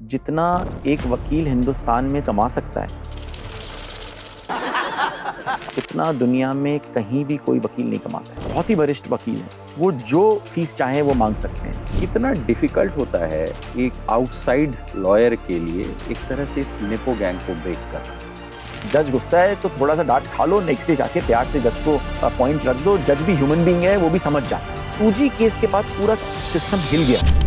जितना एक वकील हिंदुस्तान में कमा सकता है उतना दुनिया में कहीं भी कोई वकील नहीं कमाता है। बहुत ही वरिष्ठ वकील है, वो जो फीस चाहे वो मांग सकते हैं। कितना डिफिकल्ट होता है एक आउटसाइड लॉयर के लिए एक तरह से इस नेपो गैंग को ब्रेक करना। जज गुस्सा है तो थोड़ा सा डांट खा लो, नेक्स्ट डे जाके प्यार से जज को पॉइंट रख दो। जज भी ह्यूमन बीइंग है, वो भी समझ जाता है। 2G केस के बाद पूरा सिस्टम हिल गया।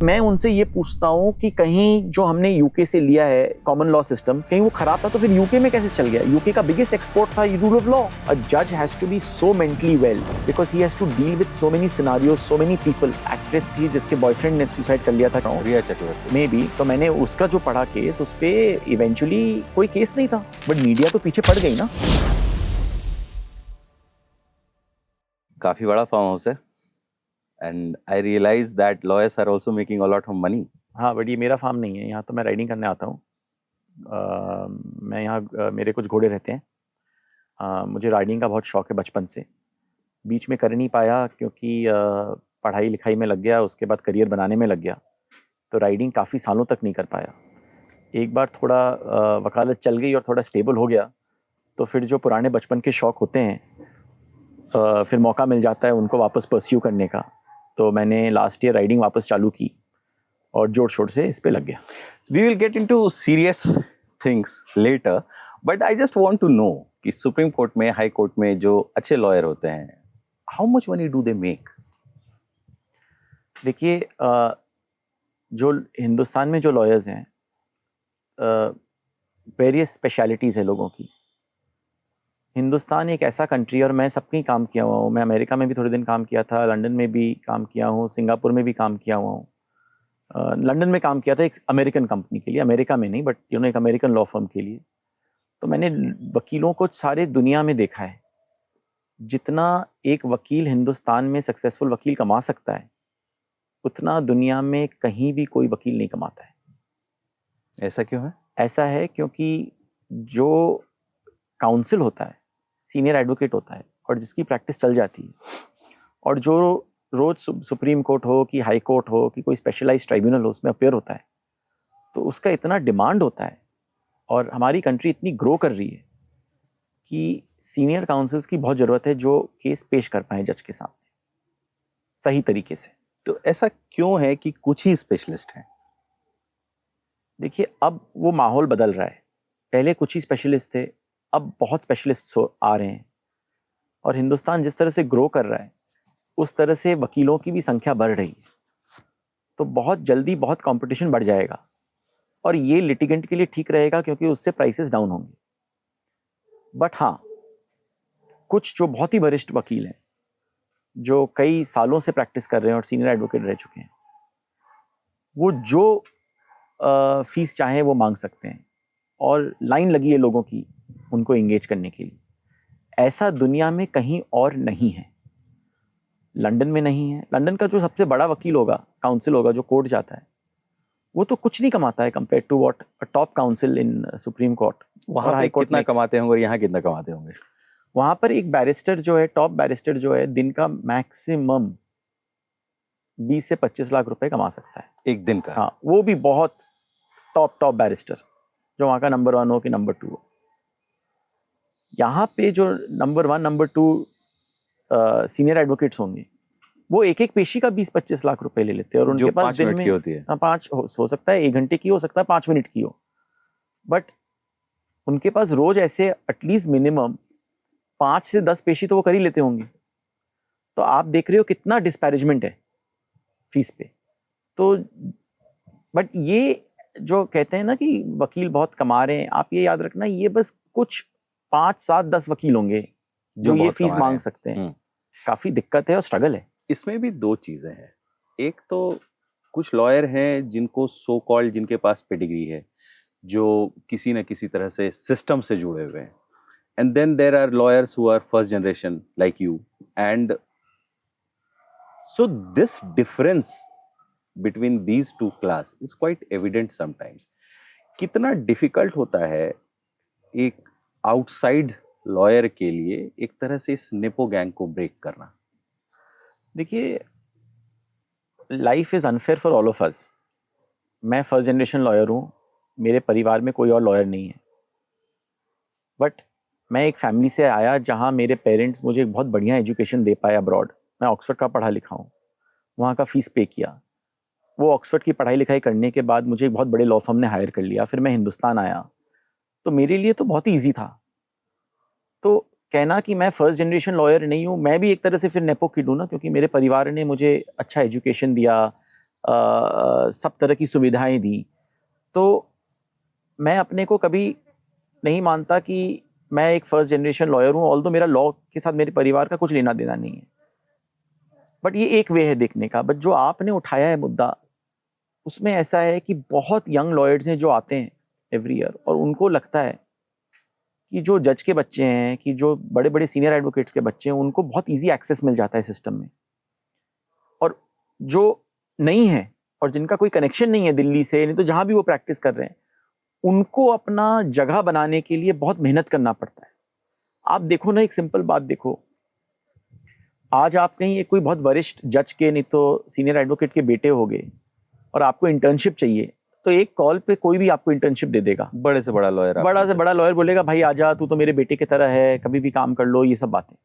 मैं उनसे ये पूछता हूँ कि कहीं जो हमने यूके से लिया है कॉमन लॉ सिस्टम, कहीं वो खराब था तो फिर यूके में कैसे चल गया? यूके का बिगेस्ट एक्सपोर्ट था रूल ऑफ लॉ। अ जज has to be so mentally well because he has to deal with so many scenarios, so many people. Actress थी जिसके बॉयफ्रेंड ने सुसाइड कर लिया था, रिया चक्रवर्ती मे बी, तो मैंने उसका जो पढ़ा केस, उस पे इवेंचुअली कोई केस नहीं था, बट मीडिया तो पीछे पड़ गई ना। काफी बड़ा फार्म हाउस है and I realise that lawyers are also making a lot of money. हाँ, बट ये मेरा फार्म नहीं है, यहाँ तो मैं राइडिंग करने आता हूँ। मैं यहाँ मेरे कुछ घोड़े रहते हैं। मुझे राइडिंग का बहुत शौक है बचपन से। बीच में कर नहीं पाया क्योंकि पढ़ाई लिखाई में लग गया, उसके बाद करियर बनाने में लग गया, तो राइडिंग काफ़ी सालों तक नहीं कर पाया। एक बार थोड़ा वकालत चल गई और थोड़ा स्टेबल हो गया, तो फिर जो पुराने बचपन के शौक होते हैं फिर मौका मिल जाता है उनको वापस परस्यू करने का। तो मैंने लास्ट ईयर राइडिंग वापस चालू की और जोर शोर से इस पे लग गया। We will get into serious things later, but I just want to know कि सुप्रीम कोर्ट में, हाई कोर्ट में जो अच्छे लॉयर होते हैं, how much money do they make? देखिए, जो हिंदुस्तान में जो लॉयर्स हैं, वेरियस स्पेशलिटीज़ है लोगों की। हिंदुस्तान एक ऐसा कंट्री है, और मैं सब कहीं काम किया हुआ हूँ। मैं अमेरिका में भी थोड़े दिन काम किया था, लंदन में भी काम किया हूँ, सिंगापुर में भी काम किया हुआ हूँ। लंदन में काम किया था एक अमेरिकन कंपनी के लिए, अमेरिका में नहीं, बट एक अमेरिकन लॉ फर्म के लिए। तो मैंने वकीलों को सारे दुनिया में देखा है। जितना एक वकील हिंदुस्तान में सक्सेसफुल वकील कमा सकता है उतना दुनिया में कहीं भी कोई वकील नहीं कमाता है। ऐसा क्यों है? ऐसा है क्योंकि जो काउंसिल होता है, सीनियर एडवोकेट होता है, और जिसकी प्रैक्टिस चल जाती है, और जो रोज सुप्रीम कोर्ट हो कि हाई कोर्ट हो कि कोई स्पेशलाइज्ड ट्राइब्यूनल हो, उसमें अपेयर होता है, तो उसका इतना डिमांड होता है। और हमारी कंट्री इतनी ग्रो कर रही है कि सीनियर काउंसिल्स की बहुत ज़रूरत है जो केस पेश कर पाए जज के सामने सही तरीके से। तो ऐसा क्यों है कि कुछ ही स्पेशलिस्ट हैं? देखिए, अब वो माहौल बदल रहा है। पहले कुछ ही स्पेशलिस्ट थे, अब बहुत स्पेशलिस्ट आ रहे हैं। और हिंदुस्तान जिस तरह से ग्रो कर रहा है उस तरह से वकीलों की भी संख्या बढ़ रही है, तो बहुत जल्दी बहुत कंपटीशन बढ़ जाएगा। और ये लिटिगेंट के लिए ठीक रहेगा क्योंकि उससे प्राइसेस डाउन होंगे। बट हाँ, कुछ जो बहुत ही वरिष्ठ वकील हैं, जो कई सालों से प्रैक्टिस कर रहे हैं और सीनियर एडवोकेट रह चुके हैं, वो जो फीस चाहे वो मांग सकते हैं। और लाइन लगी है लोगों की उनको एंगेज करने के लिए। ऐसा दुनिया में कहीं और नहीं है। लंदन में नहीं है। लंदन का जो सबसे बड़ा वकील होगा, काउंसिल होगा, जो कोर्ट जाता है, वो तो कुछ नहीं कमाता है compare to what a top counsel in Supreme Court. वहां पे कितना कमाते होंगे और यहाँ कितना कमाते होंगे? वहां पर एक बैरिस्टर जो है, टॉप बैरिस्टर जो है, दिन का मैक्सिमम 20 से 25 लाख रुपए कमा सकता है एक दिन का। हाँ, वो भी बहुत टॉप बैरिस्टर, जो वहां का नंबर 1 हो कि नंबर 2 हो। यहाँ पे जो नंबर 1 नंबर 2 सीनियर एडवोकेट्स होंगे, वो एक एक पेशी का 20-25 लाख रुपए ले लेते हैं। और उनके पास दिन में की होती है। 5 हो सकता है, 1 घंटे की हो सकता है, 5 मिनट की हो, बट उनके पास रोज ऐसे एटलीस्ट मिनिमम 5 से 10 पेशी तो वो कर ही लेते होंगे। तो आप देख रहे हो कितना डिस्पैरेजमेंट है फीस पे। तो बट ये जो कहते हैं ना कि वकील बहुत कमा रहे हैं, आप ये याद रखना, ये बस कुछ 5-7-10 वकील होंगे जो ये फीस मांग सकते हैं। काफी दिक्कत है और स्ट्रगल है। इसमें भी दो चीजें हैं। एक तो कुछ लॉयर हैं जिनको सो कॉल्ड, जिनके पास पेडिग्री है, जो किसी न किसी तरह से सिस्टम से जुड़े हुए हैं, and then there are lawyers who are first generation like you, and so this difference between these two class is quite evident sometimes. कितना डिफिकल्ट होता है एक आउटसाइड लॉयर के लिए एक तरह से इस नेपो गैंग को ब्रेक करना? देखिए, life is unfair for all of us. मैं फर्स्ट जनरेशन लॉयर हूँ, मेरे परिवार में कोई और लॉयर नहीं है, बट मैं एक फैमिली से आया जहाँ मेरे पेरेंट्स मुझे एक बहुत बढ़िया एजुकेशन दे पाए अब्रॉड। मैं ऑक्सफोर्ड का पढ़ा लिखा हूँ, वहाँ का फीस पे किया। वो ऑक्सफोर्ड की पढ़ाई लिखाई करने के बाद मुझे एक बहुत बड़े लॉ फर्म ने हायर कर लिया। फिर मैं हिंदुस्तान आया, तो मेरे लिए तो बहुत ही ईजी था। तो कहना कि मैं फर्स्ट जनरेशन लॉयर नहीं हूँ, मैं भी एक तरह से फिर नेपो किड हूँ ना, क्योंकि मेरे परिवार ने मुझे अच्छा एजुकेशन दिया, सब तरह की सुविधाएं दी। तो मैं अपने को कभी नहीं मानता कि मैं एक फर्स्ट जनरेशन लॉयर हूँ, ऑल्दो मेरा लॉ के साथ मेरे परिवार का कुछ लेना देना नहीं है। बट ये एक वे है देखने का। बट जो आपने उठाया है मुद्दा, उसमें ऐसा है कि बहुत यंग लॉयर्स हैं जो आते हैं एवरी ईयर, और उनको लगता है कि जो जज के बच्चे हैं, कि जो बड़े बड़े सीनियर एडवोकेट्स के बच्चे हैं, उनको बहुत इजी एक्सेस मिल जाता है सिस्टम में। और जो नहीं है और जिनका कोई कनेक्शन नहीं है दिल्ली से, नहीं तो जहाँ भी वो प्रैक्टिस कर रहे हैं, उनको अपना जगह बनाने के लिए बहुत मेहनत करना पड़ता है। आप देखो ना, एक सिंपल बात देखो, आज आप कहीं एक कोई बहुत वरिष्ठ जज के, नहीं तो सीनियर एडवोकेट के बेटे हो गए और आपको इंटर्नशिप चाहिए, तो एक कॉल पे कोई भी आपको इंटर्नशिप दे देगा। बड़े से बड़ा लॉयर, बड़ा से बड़ा लॉयर बोलेगा, भाई आजा, तू तो मेरे बेटे की तरह है, कभी भी काम कर लो, ये सब बातें।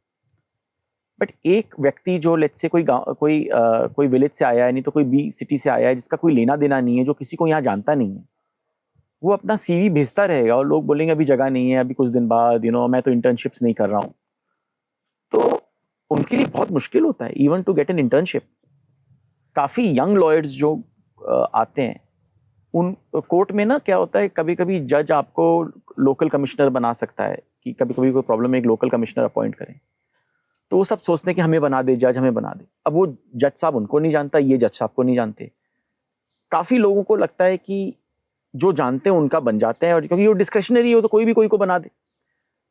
बट एक व्यक्ति जो लेट्स से कोई विलेज से आया है, नहीं तो कोई बी सिटी से आया है, जिसका कोई लेना देना नहीं है, जो किसी को यहाँ जानता नहीं है, वो अपना सीवी भेजता रहेगा और लोग बोलेंगे अभी जगह नहीं है, अभी कुछ दिन बाद, मैं तो इंटर्नशिप्स नहीं कर रहा हूँ। तो उनके लिए बहुत मुश्किल होता है even to get an internship. काफ़ी यंग लॉयर्स जो आते हैं, उन कोर्ट में ना क्या होता है, कभी कभी जज आपको लोकल कमिश्नर बना सकता है, कि कभी कभी कोई प्रॉब्लम है, एक लोकल कमिश्नर अपॉइंट करें, तो वो सब सोचते हैं कि हमें बना दे जज, हमें बना दे। अब वो जज साहब उनको नहीं जानता, ये जज साहब को नहीं जानते। काफ़ी लोगों को लगता है कि जो जानते हैं उनका बन जाते हैं, और क्योंकि वो डिस्क्रिशनरी हो तो कोई भी कोई को बना दे।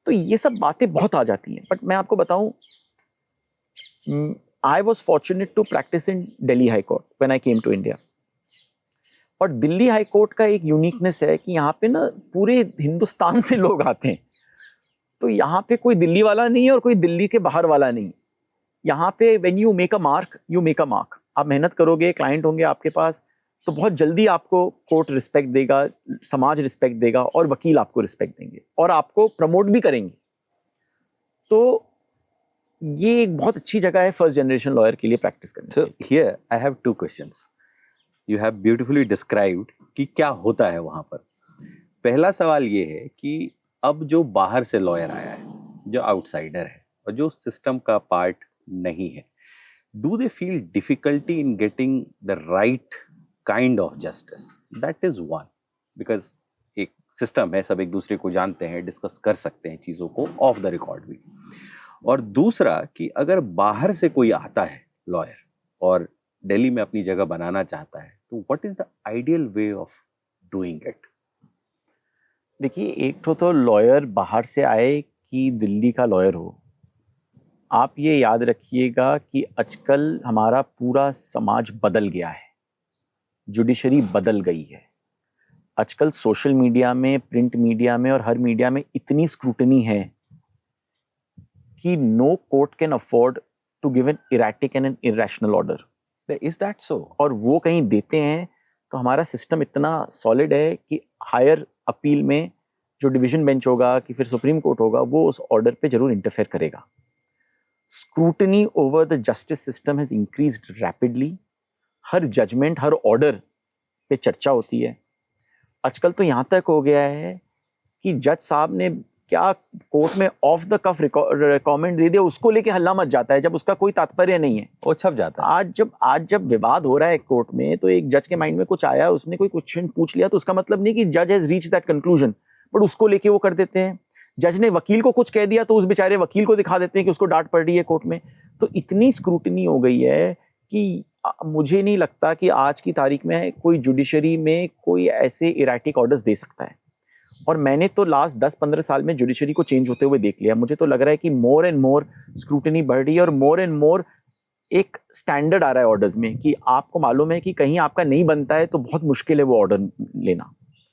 तो ये सब बातें बहुत आ जाती हैं। बट मैं आपको बताऊं, I was fortunate to practise in Delhi high court when I came to India. और दिल्ली हाई कोर्ट का एक यूनिकनेस है कि यहाँ पे ना पूरे हिंदुस्तान से लोग आते हैं। तो यहाँ पे कोई दिल्ली वाला नहीं है और कोई दिल्ली के बाहर वाला नहीं। यहाँ पे when you make a mark, you make a mark. आप मेहनत करोगे, क्लाइंट होंगे आपके पास, तो बहुत जल्दी आपको कोर्ट रिस्पेक्ट देगा, समाज रिस्पेक्ट देगा, और वकील आपको रिस्पेक्ट देंगे और आपको प्रमोट भी करेंगे। तो ये एक बहुत अच्छी जगह है फर्स्ट जनरेशन लॉयर के लिए प्रैक्टिस करने। So here I have 2 questions. You have beautifully described कि क्या होता है वहां पर। पहला सवाल ये है कि अब जो बाहर से लॉयर आया है, जो आउटसाइडर है और जो सिस्टम का पार्ट नहीं है, do they feel difficulty in getting the right kind of justice? That is one, because एक सिस्टम है, सब एक दूसरे को जानते हैं, डिस्कस कर सकते हैं चीज़ों को ऑफ द रिकॉर्ड भी। और दूसरा कि अगर बाहर से कोई आता है लॉयर और दिल्ली में अपनी जगह बनाना चाहता है, तो what is the ideal way of doing it? देखिए, एक तो लॉयर बाहर से आए कि दिल्ली का लॉयर हो, आप ये याद रखिएगा कि आजकल हमारा पूरा समाज बदल गया है, जुडिशरी बदल गई है। आजकल सोशल मीडिया में, प्रिंट मीडिया में और हर मीडिया में इतनी स्क्रूटनी है कि no court can afford to give an erratic and an irrational order. Is that so? और वो कहीं देते हैं तो हमारा सिस्टम इतना सॉलिड है कि हायर अपील में जो डिवीजन बेंच होगा कि फिर सुप्रीम कोर्ट होगा, वो उस ऑर्डर पे जरूर इंटरफेयर करेगा। Scrutiny over the justice system has increased rapidly. हर जजमेंट, हर ऑर्डर पे चर्चा होती है। आजकल तो यहाँ तक हो गया है कि जज साहब ने क्या कोर्ट में ऑफ द कफ कमेंट दे दिया, उसको लेके हल्ला मच जाता है जब उसका कोई तात्पर्य नहीं है, वो छप जाता है। आज जब विवाद हो रहा है कोर्ट में, तो एक जज के माइंड में कुछ आया, उसने कोई क्वेश्चन पूछ लिया, तो उसका मतलब नहीं कि जज has reach that conclusion, but उसको लेके वो कर देते हैं। जज ने वकील को कुछ कह दिया तो उस बेचारे वकील को दिखा देते हैं कि उसको डांट पड़ रही है कोर्ट में। तो इतनी स्क्रूटनी हो गई है कि मुझे नहीं लगता कि आज की तारीख में कोई जुडिशरी में कोई ऐसे इरेटिक ऑर्डर्स दे सकता है। और मैंने तो लास्ट 10-15 साल में जुडिशरी को चेंज होते हुए देख लिया। मुझे तो लग रहा है कि मोर एंड मोर स्क्रूटनी बढ़ रही है और मोर एंड मोर एक स्टैंडर्ड आ रहा है ऑर्डर्स में, कि आपको मालूम है कि कहीं आपका नहीं बनता है तो बहुत मुश्किल है वो ऑर्डर लेना।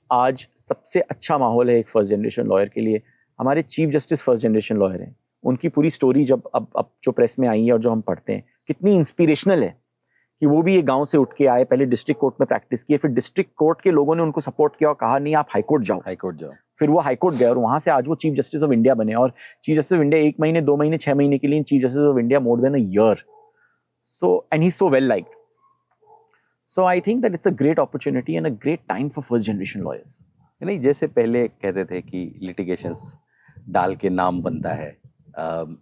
आज सबसे अच्छा माहौल है एक फर्स्ट जनरेशन लॉयर के लिए। हमारे chief justice first generation lawyer हैं, उनकी पूरी स्टोरी जब अब जो प्रेस में आई है और जो हम पढ़ते हैं, कितनी इंस्पिरेशनल है कि वो भी एक गांव से उठ के आए, पहले डिस्ट्रिक्ट कोर्ट में प्रैक्टिस किए, फिर डिस्ट्रिक्ट कोर्ट के लोगों ने उनको सपोर्ट किया और कहा नहीं आप हाई कोर्ट जाओ। फिर वो हाई कोर्ट गए और वहां से आज वो चीफ जस्टिस ऑफ इंडिया बने, और चीफ जस्टिस ऑफ इंडिया 1 महीने 2 महीने 6 महीने के लिए chief justice of India more than a year. So and he is so well liked. So I think that it's a great opportunity and a great time for first generation lawyers. नहीं, जैसे पहले कहते थे कि litigations डाल के नाम बनता है,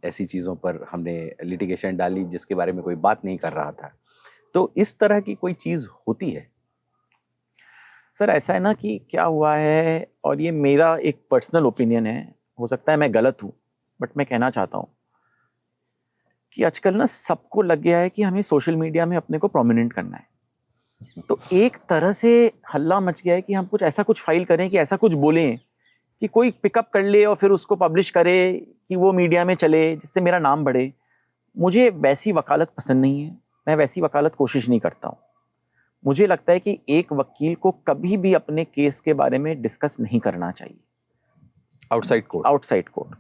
ऐसी चीज़ों पर हमने लिटिगेशन डाली जिसके बारे में कोई बात नहीं कर रहा था, तो इस तरह की कोई चीज़ होती है? सर ऐसा है ना कि क्या हुआ है, और ये मेरा एक पर्सनल ओपिनियन है, हो सकता है मैं गलत हूँ, बट मैं कहना चाहता हूँ कि आजकल ना सबको लग गया है कि हमें सोशल मीडिया में अपने को प्रोमिनेंट करना है। तो एक तरह से हल्ला मच गया है कि हम कुछ ऐसा कुछ फाइल करें, कि ऐसा कुछ बोलें कि कोई पिकअप कर ले और फिर उसको पब्लिश करे, कि वो मीडिया में चले, जिससे मेरा नाम बढ़े। मुझे वैसी वकालत पसंद नहीं है, मैं वैसी वकालत कोशिश नहीं करता हूँ। मुझे लगता है कि एक वकील को कभी भी अपने केस के बारे में डिस्कस नहीं करना चाहिए आउटसाइड कोर्ट।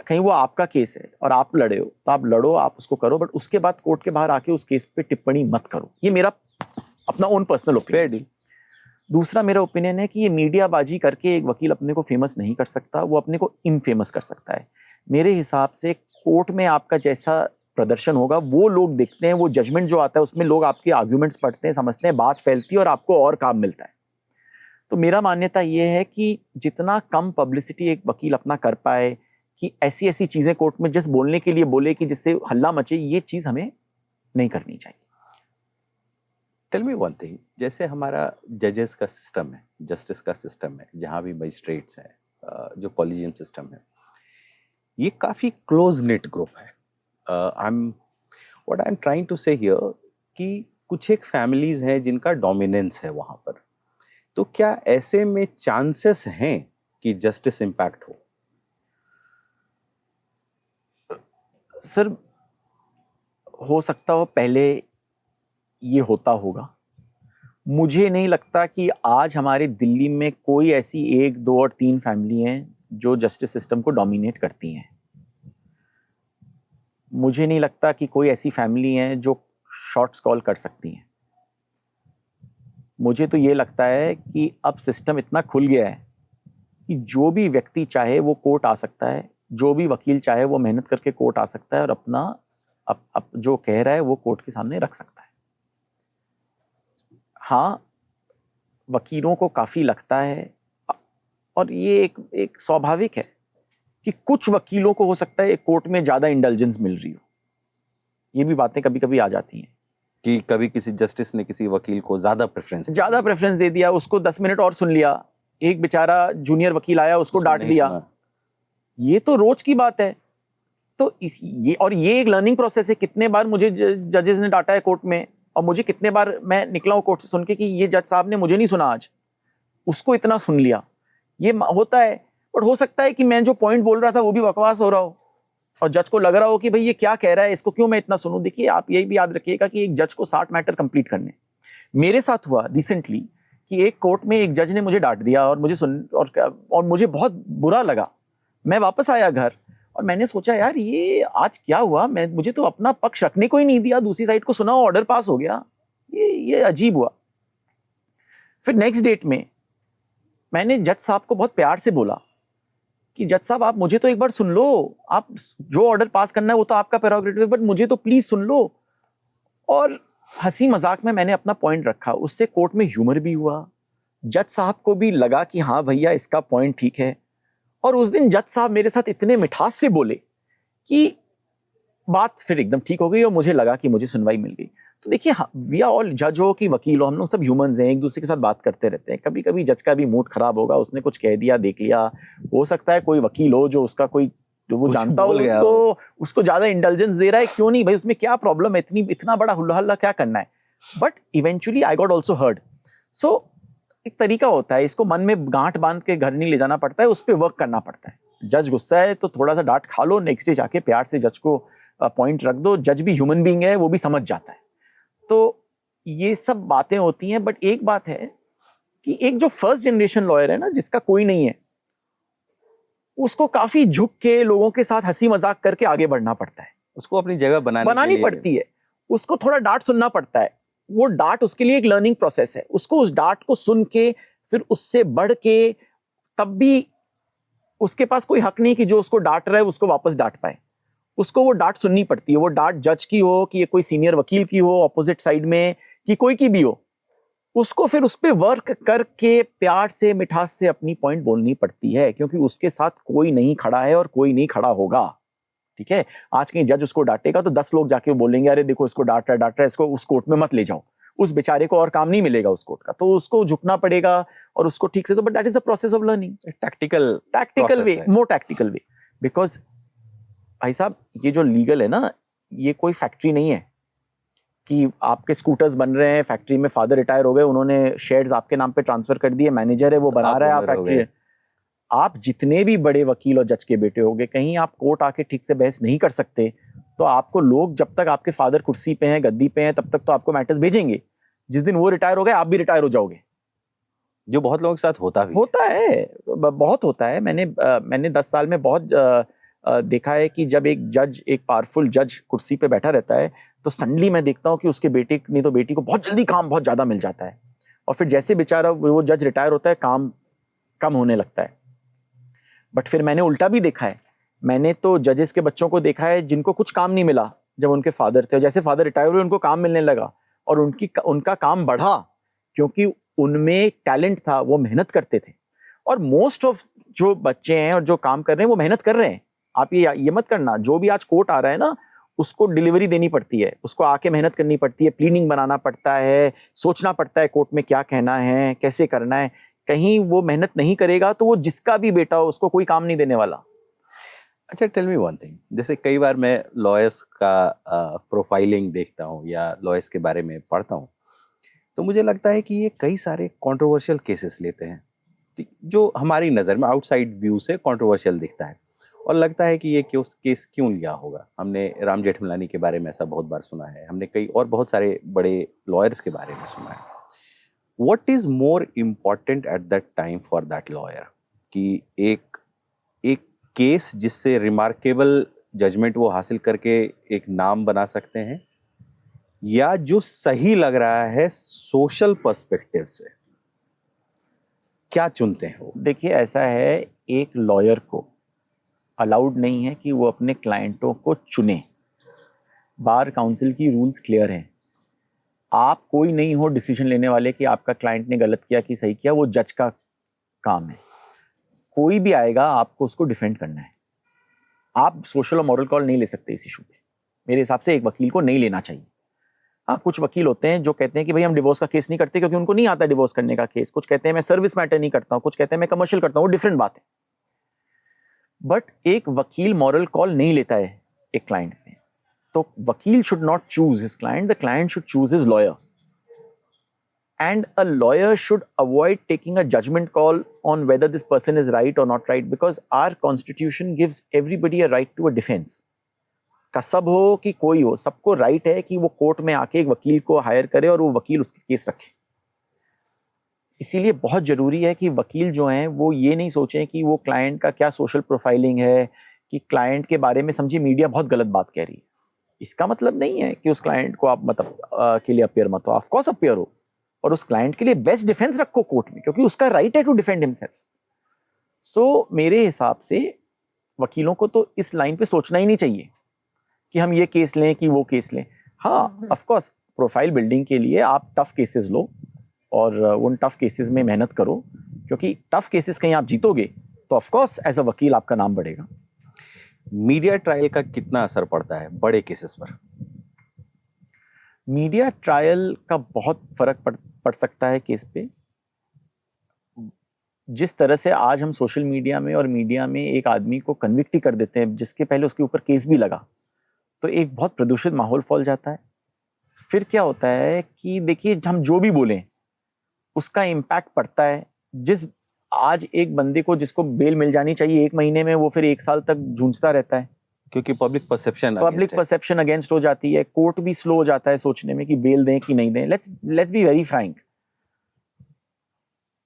कहीं वो आपका केस है और आप लड़े हो तो आप लड़ो, आप उसको करो, बट उसके बाद कोर्ट के बाहर आके उस केस पे टिप्पणी मत करो। ये मेरा अपना ओन पर्सनल ओपिनियन। दूसरा मेरा ओपिनियन है कि ये मीडियाबाजी करके एक वकील अपने को फेमस नहीं कर सकता, वो अपने को इनफेमस कर सकता है। मेरे हिसाब से कोर्ट में आपका जैसा प्रदर्शन होगा वो लोग देखते हैं, वो जजमेंट जो आता है उसमें लोग आपके आर्ग्यूमेंट्स पढ़ते हैं, समझते हैं, बात फैलती है और आपको और काम मिलता है। तो मेरा मान्यता ये है कि जितना कम पब्लिसिटी एक वकील अपना कर पाए, कि ऐसी ऐसी चीजें कोर्ट में जस्ट बोलने के लिए बोले कि जिससे हल्ला मचे, ये चीज हमें नहीं करनी चाहिए। टेल मी वन थिंग, जैसे हमारा जजेस का सिस्टम है, जस्टिस का सिस्टम है, जहाँ भी मजिस्ट्रेट्स हैं, जो कॉलेजियम सिस्टम है, ये काफ़ी क्लोज नेट ग्रुप है। What I am trying to say here कि कुछ एक फैमिलीज हैं जिनका डोमिनेंस है वहाँ पर, तो क्या ऐसे में चांसेस हैं कि जस्टिस इम्पैक्ट हो? सर हो सकता हो पहले ये होता होगा, मुझे नहीं लगता कि आज हमारे दिल्ली में कोई ऐसी 1, 2 और 3 फैमिली हैं जो जस्टिस सिस्टम को डोमिनेट करती हैं। मुझे नहीं लगता कि कोई ऐसी फैमिली हैं जो शॉर्ट्स कॉल कर सकती हैं। मुझे तो ये लगता है कि अब सिस्टम इतना खुल गया है कि जो भी व्यक्ति चाहे वो कोर्ट आ सकता है, जो भी वकील चाहे वो मेहनत करके कोर्ट आ सकता है और अपना अब जो कह रहा है वो कोर्ट के सामने रख सकता है। हाँ, वकीलों को काफ़ी लगता है, और ये एक स्वाभाविक है कि कुछ वकीलों को हो सकता है एक कोर्ट में ज़्यादा इंडल्जेंस मिल रही हो। ये भी बातें कभी कभी आ जाती हैं कि कभी किसी जस्टिस ने किसी वकील को ज़्यादा प्रेफरेंस दे दिया, उसको 10 मिनट और सुन लिया, एक बेचारा जूनियर वकील आया उसको डांट दिया। ये तो रोज की बात है। तो ये एक लर्निंग प्रोसेस है। कितने बार मुझे जजेस ने डांटा है कोर्ट में, और मुझे कितने बार मैं निकला हूँ कोर्ट से सुन के कि ये जज साहब ने मुझे नहीं सुना, आज उसको इतना सुन लिया। ये होता है, बट हो सकता है कि मैं जो पॉइंट बोल रहा था वो भी बकवास हो रहा हो और जज को लग रहा हो कि भाई ये क्या कह रहा है, इसको क्यों मैं इतना सुनूं। देखिए, आप यही भी याद रखिएगा कि एक जज को 60 मैटर कंप्लीट करने। मेरे साथ हुआ रिसेंटली कि एक कोर्ट में एक जज ने मुझे डांट दिया और मुझे बहुत बुरा लगा। मैं वापस आया घर और मैंने सोचा यार ये आज क्या हुआ, मुझे तो अपना पक्ष रखने को ही नहीं दिया, दूसरी साइड को सुना, ऑर्डर पास हो गया। ये अजीब हुआ। फिर नेक्स्ट डेट में मैंने जज साहब को बहुत प्यार से बोला कि जज साहब आप मुझे तो एक बार सुन लो, आप जो ऑर्डर पास करना है वो तो आपका प्रेरोगेटिव है, बट मुझे तो प्लीज सुन लो। और हंसी मजाक में मैंने अपना पॉइंट रखा, उससे कोर्ट में ह्यूमर भी हुआ, जज साहब को भी लगा कि हाँ भैया इसका पॉइंट ठीक है। और उस दिन जज साहब मेरे साथ इतने मिठास से बोले कि बात फिर एकदम ठीक हो गई और मुझे लगा कि मुझे सुनवाई मिल गई। तो देखिए, वी आर ऑल, जज हो कि वकील हो, हम लोग सब ह्यूमंस हैं, एक दूसरे के साथ बात करते रहते हैं। कभी कभी जज का भी मूड खराब होगा, उसने कुछ कह दिया, देख लिया, हो सकता है कोई वकील हो जो उसका कोई जो वो जानता हो उसको ज्यादा इंटेलिजेंस दे रहा है, क्यों नहीं भाई, उसमें क्या प्रॉब्लम है, इतना बड़ा हुल्ला हल्ला क्या करना है। But eventually I got also heard. So एक तरीका होता है, इसको मन में गांठ बांध के घर नहीं ले जाना पड़ता है, उस पर वर्क करना पड़ता है। जज गुस्सा है तो थोड़ा सा डांट खा लो, नेक्स्ट डे जाके प्यार से जज को पॉइंट रख दो। जज भी ह्यूमन बीइंग है, वो भी समझ जाता है। तो ये सब बातें होती हैं। बट एक बात है कि एक जो फर्स्ट जनरेशन लॉयर है ना, जिसका कोई नहीं है, उसको काफी झुक के लोगों के साथ हंसी मजाक करके आगे बढ़ना पड़ता है, उसको अपनी जगह बनानी पड़ती है। उसको थोड़ा डांट सुनना पड़ता है। वो डांट उसके लिए एक लर्निंग प्रोसेस है। उसको उस डांट को सुन के फिर उससे बढ़ के, तब भी उसके पास कोई हक नहीं कि जो उसको डांट रहा है उसको वापस डांट पाए। उसको वो डांट सुननी पड़ती है। वो डांट जज की हो कि ये कोई सीनियर वकील की हो ऑपोजिट साइड में, कि कोई की भी हो, उसको फिर उस पर वर्क करके प्यार से मिठास से अपनी पॉइंट बोलनी पड़ती है, क्योंकि उसके साथ कोई नहीं खड़ा है और कोई नहीं खड़ा होगा। ठीक है, आज कहीं जज उसको डांटेगा तो 10 लोग जाके बोलेंगे अरे देखो इसको डांट रहा है, इसको उस कोर्ट में मत ले जाओ। उस बेचारे को और काम नहीं मिलेगा उस कोर्ट का, तो उसको झुकना पड़ेगा और उसको ठीक से, तो but that is the process of learning. Tactical way, more tactical way, because भाई साहब ये जो लीगल है ना, ये कोई फैक्ट्री नहीं है कि आपके स्कूटर्स बन रहे हैं, फैक्ट्री में फादर रिटायर हो गए, उन्होंने शेयर्स आपके नाम पे ट्रांसफर कर दिए, मैनेजर है वो बना रहा है, आप फैक्ट्री है। आप जितने भी बड़े वकील और जज के बेटे होंगे, कहीं आप कोर्ट आके ठीक से बहस नहीं कर सकते, तो आपको लोग, जब तक आपके फादर कुर्सी पे हैं, गद्दी पे हैं, तब तक तो आपको मैटर्स भेजेंगे। जिस दिन वो रिटायर हो गए, आप भी रिटायर हो जाओगे, जो बहुत लोगों के साथ होता है, बहुत होता है। मैंने 10 साल में बहुत देखा है कि जब एक पावरफुल जज कुर्सी पे बैठा रहता है, तो सडनली मैं देखता हूँ कि उसके बेटे नहीं तो बेटी को बहुत जल्दी काम बहुत ज्यादा मिल जाता है, और फिर जैसे बेचारा वो जज रिटायर होता है, काम कम होने लगता है। बट फिर मैंने उल्टा भी देखा है। मैंने तो जजेस के बच्चों को देखा है जिनको कुछ काम नहीं मिला जब उनके फादर थे, और जैसे फादर रिटायर हुए उनको काम मिलने लगा, और उनका काम बढ़ा, क्योंकि उनमें टैलेंट था, वो मेहनत करते थे। और मोस्ट ऑफ जो बच्चे हैं और जो काम कर रहे हैं वो मेहनत कर रहे हैं। आप ये मत करना, जो भी आज कोर्ट आ रहा है ना, उसको डिलीवरी देनी पड़ती है, उसको आके मेहनत करनी पड़ती है, प्लीडिंग बनाना पड़ता है, सोचना पड़ता है कोर्ट में क्या कहना है, कैसे करना है। कहीं वो मेहनत नहीं करेगा तो वो जिसका भी बेटा हो उसको कोई काम नहीं देने वाला। अच्छा, टेल मी वन थिंग, जैसे कई बार मैं लॉयर्स का प्रोफाइलिंग देखता हूँ या लॉयर्स के बारे में पढ़ता हूँ, तो मुझे लगता है कि ये कई सारे कंट्रोवर्शियल केसेस लेते हैं, जो हमारी नज़र में आउटसाइड व्यू से कंट्रोवर्शियल दिखता है, और लगता है कि ये केस क्यों लिया होगा। हमने राम जेठमलानी के बारे में ऐसा बहुत बार सुना है, हमने कई और बहुत सारे बड़े लॉयर्स के बारे में सुना है। What is more important at that time for that lawyer, कि एक केस जिससे रिमार्केबल जजमेंट वो हासिल करके एक नाम बना सकते हैं, या जो सही लग रहा है सोशल पर्सपेक्टिव से, क्या चुनते हैं वो? देखिए ऐसा है, एक लॉयर को अलाउड नहीं है कि वो अपने क्लाइंटों को चुने। बार काउंसिल की रूल्स क्लियर हैं। आप कोई नहीं हो डिसीजन लेने वाले कि आपका क्लाइंट ने गलत किया कि सही किया, वो जज का काम है। कोई भी आएगा आपको उसको डिफेंड करना है। आप सोशल और मॉरल कॉल नहीं ले सकते इस इशू पे। मेरे हिसाब से एक वकील को नहीं लेना चाहिए। हाँ, कुछ वकील होते हैं जो कहते हैं कि भाई हम डिवोर्स का केस नहीं करते क्योंकि उनको नहीं आता डिवोर्स करने का केस। कुछ कहते हैं मैं सर्विस मैटर नहीं करता हूँ, कुछ कहते हैं मैं कमर्शियल करता हूँ, वो डिफरेंट बात है। बट एक वकील मॉरल कॉल नहीं लेता है एक क्लाइंट में, तो वकील should not choose his client, the client should choose his lawyer. And a lawyer should avoid taking a judgment call on whether this person is right or not right, because our constitution gives everybody a right to a defense. कसब हो कि कोई हो, सबको right है कि वो court में आके एक वकील को हायर करे और वो वकील उसके केस रखे। इसीलिए बहुत जरूरी है कि वकील जो हैं वो ये नहीं सोचें कि वो क्लाइंट का क्या सोशल प्रोफाइलिंग है, कि क्लाइंट के बारे में समझिए मीडिया बहुत गलत बात कह रही है। इसका मतलब नहीं है कि उस क्लाइंट को आप मतलब के लिए अपियर मत हो, ऑफ कोर्स अपियर हो, और उस क्लाइंट के लिए बेस्ट डिफेंस रखो कोर्ट में, क्योंकि उसका राइट है टू डिफेंड हिमसेल्फ। सो मेरे हिसाब से वकीलों को तो इस लाइन पे सोचना ही नहीं चाहिए कि हम ये केस लें कि वो केस लें। हाँ, ऑफ कोर्स प्रोफाइल बिल्डिंग के लिए आप टफ केसेस लो और उन टफ केसेस में मेहनत करो, क्योंकि टफ केसेस कहीं आप जीतोगे तो ऑफ कोर्स एज अ वकील आपका नाम बढ़ेगा। मीडिया ट्रायल का कितना असर पड़ता है बड़े केसेस पर? मीडिया ट्रायल का बहुत फर्क पड़ सकता है केस पे। जिस तरह से आज हम सोशल मीडिया में और मीडिया में एक आदमी को कन्विक्ट ही कर देते हैं जिसके पहले उसके ऊपर केस भी लगा, तो एक बहुत प्रदूषित माहौल फैल जाता है। फिर क्या होता है कि देखिए हम जो भी बोलें उसका इम्पैक्ट पड़ता है। जिस आज एक बंदे को जिसको बेल मिल जानी चाहिए 1 महीने में, वो फिर 1 साल तक जूझता रहता है, क्योंकि पब्लिक परसेप्शन अगेंस्ट हो जाती है। कोर्ट भी स्लो हो जाता है सोचने में कि बेल दें कि नहीं दें। लेट्स बी वेरी फ्रैंक,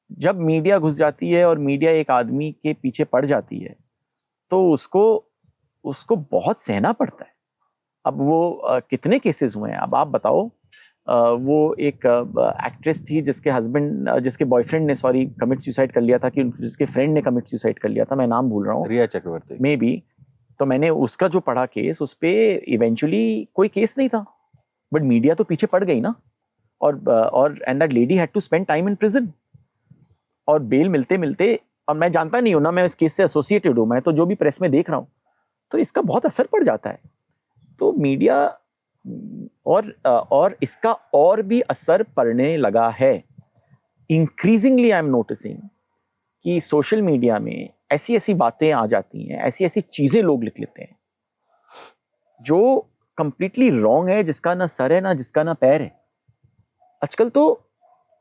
जब मीडिया घुस जाती है और मीडिया एक आदमी के पीछे पड़ जाती है तो उसको बहुत सहना पड़ता है। अब वो कितने केसेस हुए हैं, अब आप बताओ। वो एक एक्ट्रेस थी जिसके हस्बैंड, जिसके बॉयफ्रेंड ने सॉरी कमिट सुसाइड कर लिया था, कि जिसके फ्रेंड ने कमिट सुसाइड कर लिया था, मैं नाम भूल रहा हूँ, रिया चक्रवर्ती मे बी। तो मैंने उसका जो पढ़ा केस, उस पे इवेंचुअली कोई केस नहीं था, बट मीडिया तो पीछे पड़ गई ना, और and that lady had to spend time in prison, और बेल मिलते मिलते, और मैं जानता नहीं हूं ना, मैं इस केस से एसोसिएटेड हूं, मैं तो जो भी प्रेस में देख रहा हूं, तो इसका बहुत असर पड़ जाता है। तो मीडिया और इसका और भी असर पड़ने लगा है। इंक्रीजिंगली आई एम नोटिसिंग कि सोशल मीडिया में ऐसी ऐसी बातें आ जाती हैं, ऐसी ऐसी चीजें लोग लिख लेते हैं जो कंप्लीटली रॉन्ग है, जिसका ना सर है ना जिसका ना पैर है। आजकल तो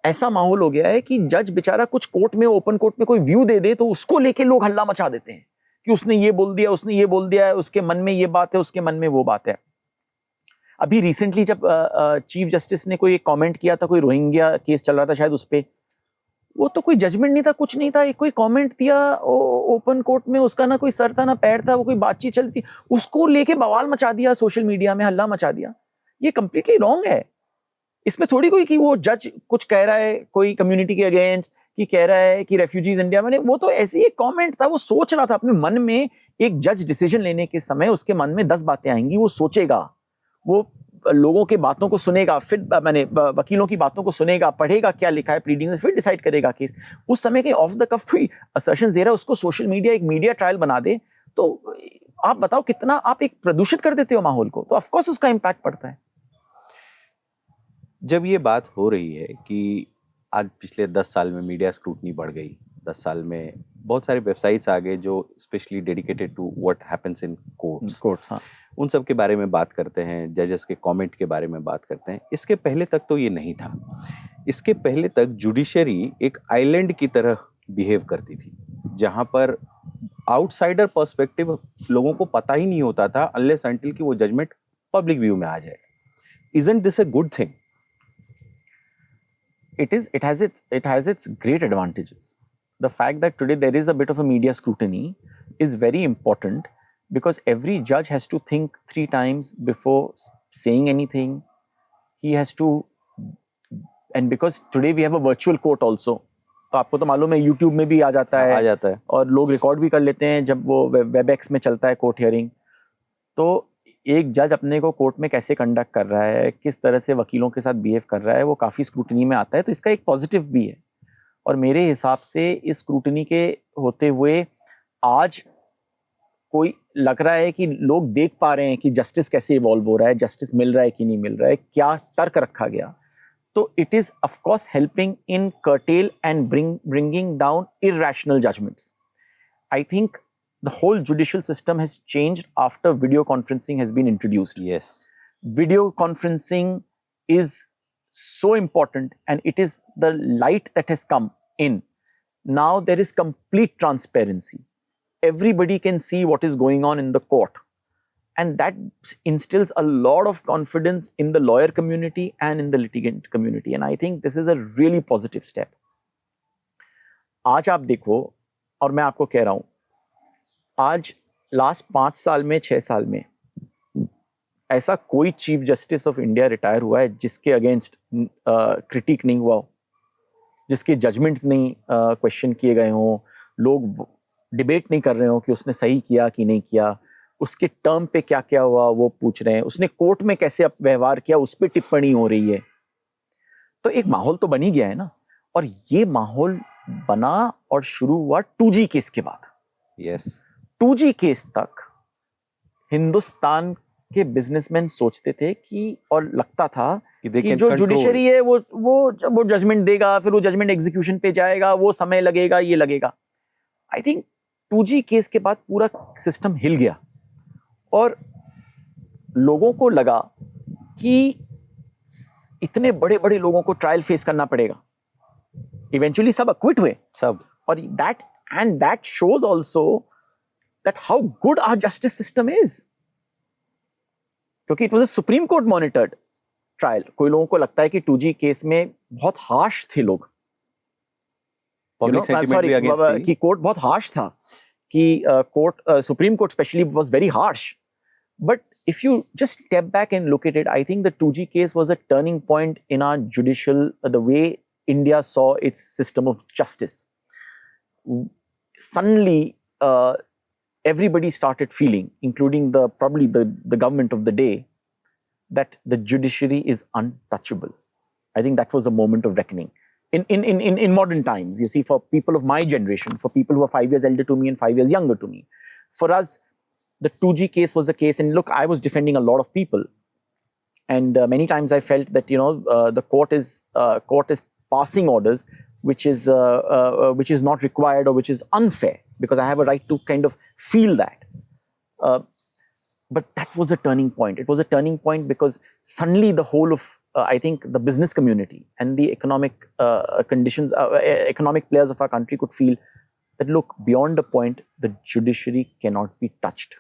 ऐसा माहौल हो गया है कि जज बेचारा कुछ कोर्ट में, ओपन कोर्ट में कोई व्यू दे दे तो उसको लेके लोग हल्ला मचा देते हैं कि उसने ये बोल दिया, उसने ये बोल दिया है, उसके मन में ये बात है, उसके मन में वो बात है। अभी रिसेंटली जब चीफ जस्टिस ने कोई एक कमेंट किया था, कोई रोहिंग्या केस चल रहा था शायद, उस पे वो तो कोई जजमेंट नहीं था, कुछ नहीं था, एक कोई कमेंट दिया ओपन कोर्ट में, उसका ना कोई सर था ना पैर था, वो कोई बातचीत चलती, उसको लेके बवाल मचा दिया, सोशल मीडिया में हल्ला मचा दिया। ये कंप्लीटली रॉन्ग है। इसमें थोड़ी कोई कि वो जज कुछ कह रहा है कोई कम्युनिटी के अगेंस्ट, कि कह रहा है कि रेफ्यूजीज इंडिया में, वो तो ऐसी एक कमेंट था, वो सोच रहा था अपने मन में। एक जज डिसीजन लेने के समय उसके मन में 10 बातें आएंगी, वो सोचेगा, वो लोगों के बातों को सुनेगा, फिर मैंने वकीलों की बातों को सुनेगा, पढ़ेगा क्या लिखा है प्लीडिंग में, फिर डिसाइड करेगा केस। उस समय के ऑफ द कफ कोई असर्शन दे रहा है, उसको सोशल मीडिया एक मीडिया ट्रायल बना दे, तो आप बताओ कितना आप एक प्रदूषित कर देते हो माहौल को, तो ऑफकोर्स उसका इम्पैक्ट पड़ता है। जब ये बात हो रही है कि आज पिछले 10 साल में मीडिया स्क्रूटनी बढ़ गई, 10 साल में बहुत सारे वेबसाइट्स आ गए जो specially dedicated to what happens in courts, हाँ, उन सब के बारे में बात करते हैं, जजेस के कमेंट के बारे में बात करते हैं। इसके पहले तक तो ये नहीं था। इसके पहले तक जुडिशरी एक आइलैंड की तरह बिहेव करती थी, जहां पर आउटसाइडर पर्सपेक्टिव लोगों को पता ही नहीं होता था अनलेस अनटिल कि वो जजमेंट पब्लिक व्यू में आ जाए। Isn't this a good thing? it has its great advantages. The fact that today there is a bit of a media scrutiny is very important, because every judge has to think 3 times before saying anything. He has to, and because today we have a virtual court also, तो आपको तो मालूम है YouTube में भी आ जाता है और लोग रिकॉर्ड भी कर लेते हैं जब वो वेबएक्स में चलता है कोर्ट हियरिंग। तो एक जज अपने को कोर्ट में कैसे कंडक्ट कर रहा है, किस तरह से वकीलों के साथ बिहेव कर रहा है, वो काफ़ी स्क्रूटनी में आता है। तो इसका एक पॉजिटिव भी है, और मेरे हिसाब से इस स्क्रूटनी के होते हुए आज कोई लग रहा है कि लोग देख पा रहे हैं कि जस्टिस कैसे इवॉल्व हो रहा है, जस्टिस मिल रहा है कि नहीं मिल रहा है, क्या तर्क रखा गया। तो it is of course helping in curtail and bringing down irrational judgements. I think the whole judicial system has changed after video conferencing has been introduced. Yes. Video conferencing is so important, and it is the light that has come in. Now there is complete transparency. Everybody can see what is going on in the court. And that instills a lot of confidence in the lawyer community and in the litigant community. And I think this is a really positive step. आज आप देखो, और मैं आपको कह रहा हूं, आज लास्ट 5 साल में 6 साल में ऐसा कोई chief justice of India retire हुआ है जिसके अगेंस्ट क्रिटिक नहीं हुआ हो, जिसके जजमेंट्स नहीं क्वेश्चन किए गए हों, लोग डिबेट नहीं कर रहे हो कि उसने सही किया कि नहीं किया, उसके टर्म पे क्या क्या हुआ वो पूछ रहे हैं, उसने कोर्ट में कैसे व्यवहार किया उस पर टिप्पणी हो रही है। तो एक माहौल तो बन ही गया है ना। और ये माहौल बना और शुरू हुआ 2G केस के बाद। Yes. 2G केस तक हिंदुस्तान के बिजनेसमैन सोचते थे कि, और लगता था कि जो जुडिशरी है वो जजमेंट देगा, फिर वो जजमेंट एग्जीक्यूशन पे जाएगा, वो समय लगेगा, ये लगेगा। आई थिंक 2G केस के बाद पूरा सिस्टम हिल गया और लोगों को लगा कि इतने बड़े बड़े लोगों को ट्रायल फेस करना पड़ेगा। इवेंचुअली सब अक्विट हुए, सब। और that shows also that how good our justice system is, क्योंकि it was a Supreme Court monitored trial. कोई लोगों को लगता है कि 2G केस में बहुत हार्श थे लोग, पब्लिक सेंटिमेंट भी अगेंस्ट थी, कि कोर्ट बहुत हार्श था, कि court supreme court specially was very harsh, but if you just step back and look at it, I think the 2G case was a turning point in our judicial, the way India saw its system of justice. Suddenly, everybody started feeling, including probably the government of the day, that the judiciary is untouchable. I think that was a moment of reckoning. In modern times, you see, for people of my generation, for people who are 5 years elder to me and 5 years younger to me, for us, the 2G case was a case, and look, I was defending a lot of people, and many times I felt that the court is passing orders which is not required or which is unfair, because I have a right to kind of feel that. But that was a turning point. It was a turning point because suddenly the whole of, I think, the business community and the economic conditions, economic players of our country could feel that, look, beyond a point, the judiciary cannot be touched.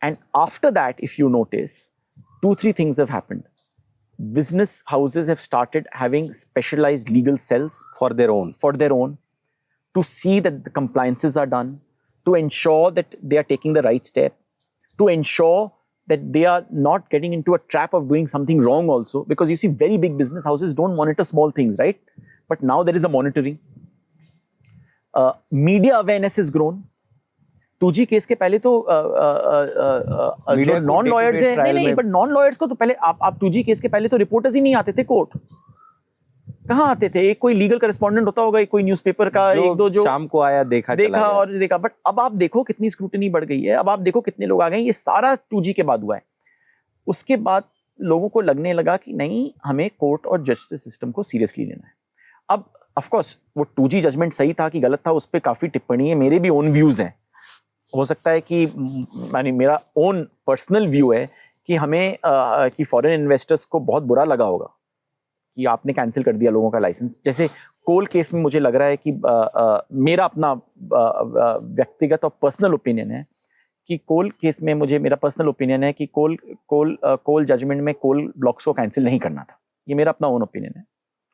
And after that, if you notice, 2-3 things have happened. Business houses have started having specialized legal cells for their own, to see that the compliances are done, to ensure that they are taking the right step, to ensure that they are not getting into a trap of doing something wrong also. Because you see, very big business houses don't monitor small things, right? But now there is a monitoring. Media awareness has grown. 2G case के पहले तो जो non lawyers है, नहीं, but non lawyers को तो पहले आप 2G केस के पहले तो रिपोर्टर्स ही नहीं आते थे कोर्ट. कहाँ आते थे? एक कोई लीगल करेस्पॉन्डेंट होता होगा, कोई न्यूज़पेपर का, एक दो जो शाम को आया, देखा और देखा. बट अब आप देखो कितनी स्क्रूटनी बढ़ गई है. अब आप देखो कितने लोग आ गए. ये सारा 2G के बाद हुआ है. उसके बाद लोगों को लगने लगा कि नहीं, हमें कोर्ट और जस्टिस सिस्टम को सीरियसली लेना है. अब ऑफ कोर्स वो 2G जजमेंट सही था कि गलत था, उस पर काफी टिप्पणी है, मेरे भी ओन व्यूज हैं. हो सकता है कि मानी मेरा ओन पर्सनल व्यू है कि हमें कि फॉरेन इन्वेस्टर्स को बहुत बुरा लगा होगा कि आपने कैंसिल कर दिया लोगों का लाइसेंस. जैसे कोल केस में मुझे लग रहा है कि मेरा अपना व्यक्तिगत और पर्सनल ओपिनियन है कि कोल केस में मेरा पर्सनल ओपिनियन है कि कोल जजमेंट में कोल ब्लॉक्स को कैंसिल नहीं करना था. ये मेरा अपना ओन ओपिनियन है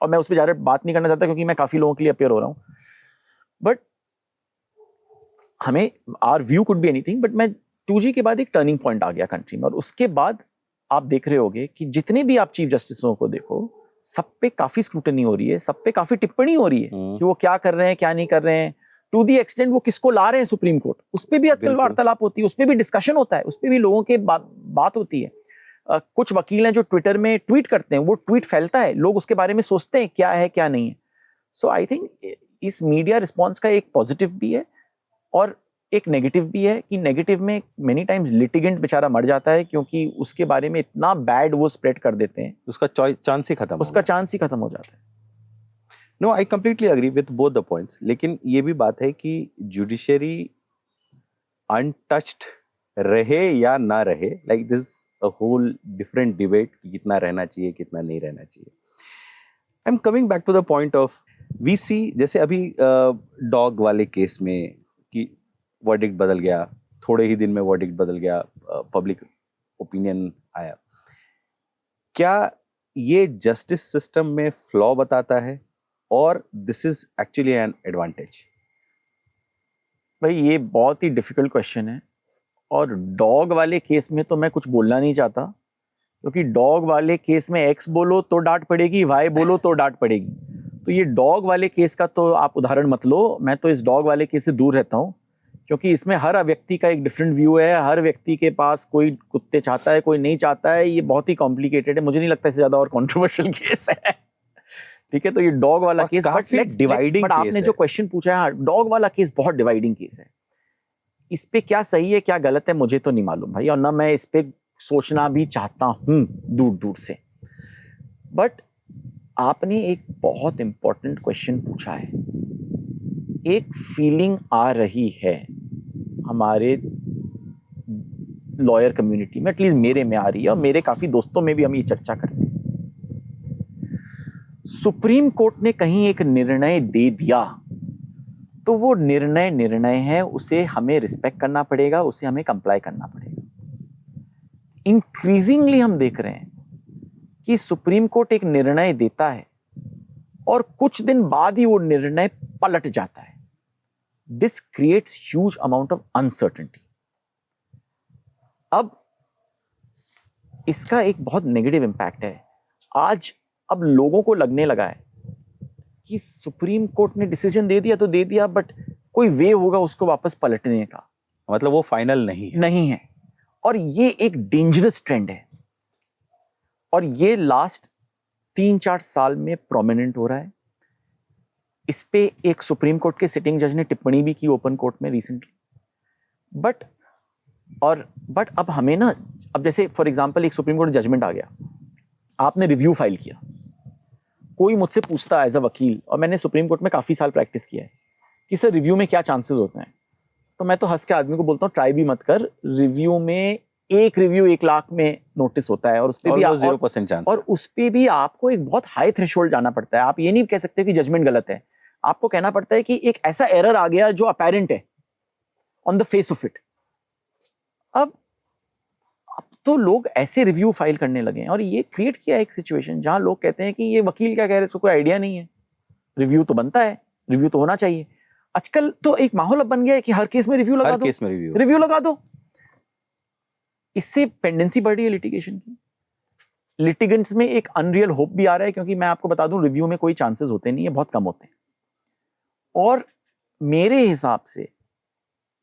और मैं उस पर ज़्यादा बात नहीं करना चाहता क्योंकि मैं काफ़ी लोगों के लिए अपेयर हो रहा हूँ. बट हमें our view could be anything, but मैं 2G के बाद एक टर्निंग पॉइंट आ गया कंट्री में. और उसके बाद आप देख रहे होगे कि जितने भी आप चीफ जस्टिसों को देखो, सब पे काफी स्क्रूटनी हो रही है, सब पे काफी टिप्पणी हो रही है कि वो क्या कर रहे हैं, क्या नहीं कर रहे हैं. टू दी एक्सटेंट वो किसको ला रहे हैं सुप्रीम कोर्ट, उस पर भी आजकल वार्तालाप होती है, उस पर भी डिस्कशन होता है, उस पर भी लोगों के बात होती है. कुछ वकील हैं जो ट्विटर में ट्वीट करते हैं, वो ट्वीट फैलता है, लोग उसके बारे में सोचते हैं क्या है क्या नहीं है. सो आई थिंक इस मीडिया रिस्पॉन्स का एक पॉजिटिव भी है और एक नेगेटिव भी है कि नेगेटिव में मेनी टाइम्स लिटिगेंट बेचारा मर जाता है क्योंकि उसके बारे में इतना बैड वो स्प्रेड कर देते हैं, उसका चांस ही खत्म हो जाता है. No, I completely agree with both the points. लेकिन ये भी बात है कि जुडिशरी अनटच्ड रहे या ना रहे, like this a whole different debate कि कितना रहना चाहिए, कितना नहीं रहना चाहिए. I am coming back to the point of we see, जैसे अभी डॉग वाले केस में कि वर्डिक्ट बदल गया, थोड़े ही दिन में वर्डिक्ट बदल गया, पब्लिक ओपिनियन आया. क्या ये जस्टिस सिस्टम में फ्लॉ बताता है और this is actually an advantage? भाई ये बहुत ही डिफिकल्ट क्वेश्चन है और डॉग वाले केस में तो मैं कुछ बोलना नहीं चाहता क्योंकि डॉग वाले केस में एक्स बोलो तो डांट पड़ेगी, वाई बोलो तो डांट पड़ेगी. तो ये डॉग वाले केस का तो आप उदाहरण मत लो. मैं तो इस डॉग वाले केस से दूर रहता हूँ क्योंकि इसमें हर व्यक्ति का एक डिफरेंट व्यू है. हर व्यक्ति के पास कोई कुत्ते चाहता है, कोई नहीं चाहता है. ये बहुत ही कॉम्प्लिकेटेड है. मुझे नहीं लगता इससे ज्यादा और कंट्रोवर्शियल केस है. ठीक है, तो ये डॉग वाला केस डिवाइडिंग. आपने जो क्वेश्चन पूछा है, डॉग वाला केस बहुत डिवाइडिंग केस है. इस पे क्या सही है क्या गलत है मुझे तो नहीं मालूम भाई, और ना मैं इस पे सोचना भी चाहता हूं दूर दूर से. बट आपने एक बहुत इंपॉर्टेंट क्वेश्चन पूछा है. एक फीलिंग आ रही है हमारे लॉयर कम्युनिटी में, एटलीस्ट मेरे में आ रही है और मेरे काफी दोस्तों में भी हम ये चर्चा करते हैं. सुप्रीम कोर्ट ने कहीं एक निर्णय दे दिया तो वो निर्णय है, उसे हमें रिस्पेक्ट करना पड़ेगा, उसे हमें कंप्लाई करना पड़ेगा. इंक्रीजिंगली हम देख रहे हैं कि सुप्रीम कोर्ट एक निर्णय देता है और कुछ दिन बाद ही वो निर्णय पलट जाता है. This creates huge amount of uncertainty. अब इसका एक बहुत नेगेटिव इम्पैक्ट है। आज अब लोगों को लगने लगा है कि सुप्रीम कोर्ट ने डिसीजन दे दिया तो दे दिया, बट कोई वे होगा उसको वापस पलटने का, मतलब वो फाइनल नहीं है। और ये एक डेंजरस ट्रेंड है, और ये लास्ट 3-4 साल में प्रोमिनेंट हो रहा है। इस पे एक सुप्रीम कोर्ट के सिटिंग जज ने टिप्पणी भी की ओपन कोर्ट में रिसेंटली। बट अब हमें ना, अब जैसे फॉर एग्जांपल एक सुप्रीम कोर्ट जजमेंट आ गया, आपने रिव्यू फाइल किया, कोई मुझसे पूछता है एज अ वकील, और मैंने सुप्रीम कोर्ट में काफी साल प्रैक्टिस किया है, कि सर रिव्यू में क्या चांसेस होते हैं, तो मैं तो हंस के आदमी को बोलता हूँ ट्राई भी मत कर। रिव्यू में एक रिव्यू 1 लाख में नोटिस होता है, और उस पे भी 0% चांस, और उस पे भी आपको एक बहुत हाई थ्रेशोल्ड जाना पड़ता है। आप ये नहीं कह सकते कि जजमेंट गलत है, आपको कहना पड़ता है कि एक ऐसा एरर आ गया जो अपैरेंट है on the face of it. अब तो लोग ऐसे रिव्यू फाइल करने लगे हैं, और ये क्रिएट किया एक सिचुएशन जहां लोग कहते हैं कि ये वकील क्या कह रहे हैं, इसको कोई आइडिया नहीं है, रिव्यू तो बनता है, रिव्यू तो होना चाहिए। आजकल तो एक माहौल अब बन गया है कि हर केस में रिव्यू लगा दो, केस में रिव्यू लगा दो। इससे पेंडेंसी बढ़ रही है लिटिगेशन की। लिटिगेंट्स में एक अनरियल होप भी आ रहा है, क्योंकि मैं आपको बता दूं रिव्यू में कोई चांसेस होते नहीं है, बहुत कम होते हैं। और मेरे हिसाब से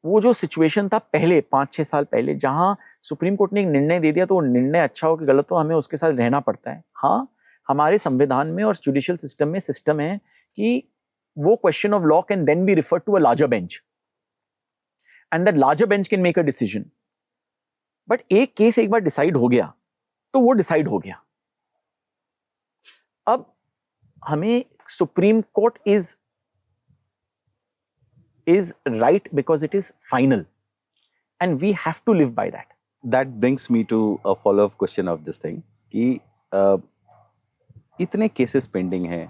वो जो सिचुएशन था पहले 5-6 साल पहले, जहां सुप्रीम कोर्ट ने एक निर्णय दे दिया, तो वो निर्णय अच्छा हो कि गलत हो, हमें उसके साथ रहना पड़ता है। हाँ, हमारे संविधान में और जुडिशियल सिस्टम में सिस्टम है कि वो question of law can then be referred to a larger bench, and that larger bench can make a decision. But एक केस एक बार डिसाइड हो गया तो वो डिसाइड हो गया। अब हमें supreme court is right because it is final, and we have to live by that. That brings me to a follow-up question of this thing कि इतने केसेस पेंडिंग हैं,